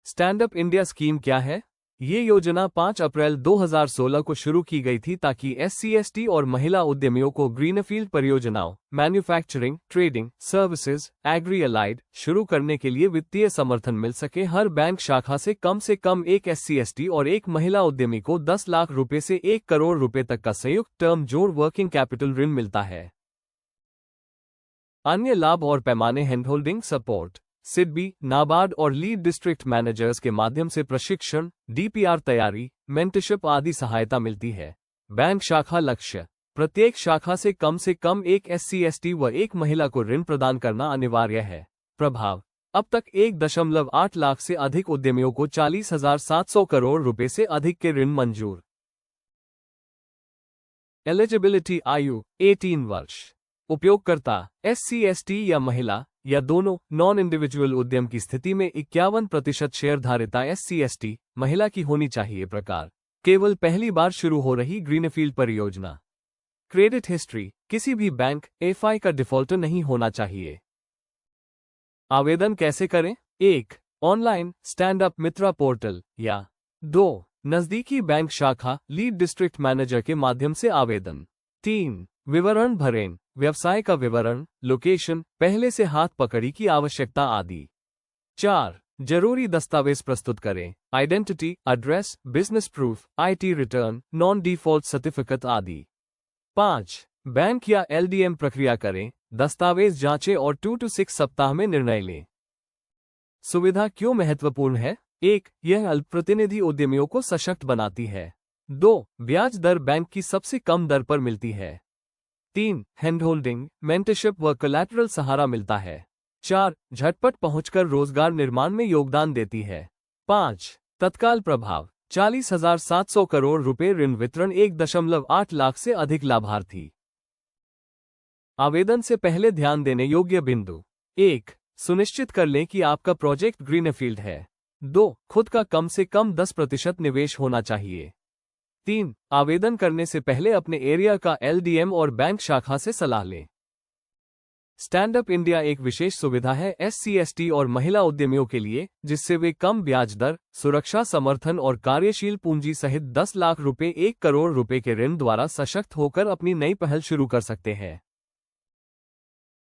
Stand up India scheme क्या है? ये योजना 5 अप्रैल 2016 को शुरू की गई थी ताकि SC/ST और महिला उद्यमियों को ग्रीनफील्ड परियोजनाओं, manufacturing, trading, services, agri allied शुरू करने के लिए वित्तीय समर्थन मिल सके। हर बैंक शाखा से कम एक SC/ST और एक महिला उद्यमी को 10 लाख रुपए से 1 करोड़ रुपए तक का संयुक्त टर्म जोड़ वर्किंग कैपिटल ऋण मिलता है। अन्य लाभ और पैमाने हैंडहोल्डिंग सपोर्ट, सिडबी, नाबार्ड और लीड डिस्ट्रिक्ट मैनेजर्स के माध्यम से प्रशिक्षण, DPR तैयारी, मेंटरशिप आदि सहायता मिलती है। बैंक शाखा लक्ष्य, प्रत्येक शाखा से कम एक SC/ST व एक महिला को ऋण प्रदान करना अनिवार्य है। प्रभाव, अब तक 1.8 लाख से अधिक उद्यमियों को 40,700 करोड़ रुपए से अधिक के ऋण मंजूर। एलिजिबिलिटी आयु 18 वर्ष। उपयोगकर्ता SC/ST या महिला या दोनों। नॉन इंडिविजुअल उद्यम की स्थिति में 51% शेयरधारिता SC/ST महिला की होनी चाहिए। प्रकार, केवल पहली बार शुरू हो रही ग्रीनफील्ड परियोजना। क्रेडिट हिस्ट्री, किसी भी बैंक FI का डिफॉल्टर नहीं होना चाहिए। आवेदन कैसे करें? 1. ऑनलाइन स्टैंड अप मित्रा पोर्टल या 2. नजदीकी बैंक शाखा लीड डिस्ट्रिक्ट मैनेजर के माध्यम से आवेदन। 3. विवरण भरें, व्यवसाय का विवरण, लोकेशन, पहले से हाथ पकड़ी की आवश्यकता आदि। 4. जरूरी दस्तावेज प्रस्तुत करें, identity, address, business proof, IT return, non default certificate आदि। 5. बैंक या LDM प्रक्रिया करें, दस्तावेज जांचें और 2 से 6 सप्ताह में निर्णय लें। सुविधा क्यों महत्वपूर्ण है? 1. यह अल्प प्रतिनिधि उद्यमियों को सशक्त बनाती है। 2. ब्याज दर बैंक की सबसे कम दर पर मिलती है। 3. हैंडहोल्डिंग, मेंटरशिप व कोलैटरल सहारा मिलता है। 4. झटपट पहुंचकर रोजगार निर्माण में योगदान देती है। 5. तत्काल प्रभाव, 40,700 करोड़ रुपए ऋण वितरण, 1.8 लाख से अधिक लाभार्थी। आवेदन से पहले ध्यान देने योग्य बिंदु। 1. सुनिश्चित कर लें कि आपका प्रोजेक्ट ग्रीनफील्ड है। 2. खुद का कम से कम 10% निवेश होना चाहिए। 3. आवेदन करने से पहले अपने एरिया का LDM और बैंक शाखा से सलाह लें। स्टैंड अप इंडिया एक विशेष सुविधा है SC/ST और महिला उद्यमियों के लिए, जिससे वे कम ब्याज दर, सुरक्षा समर्थन और कार्यशील पूंजी सहित 10 लाख रुपए 1 करोड़ रुपए के ऋण द्वारा सशक्त होकर अपनी नई पहल शुरू कर सकते हैं।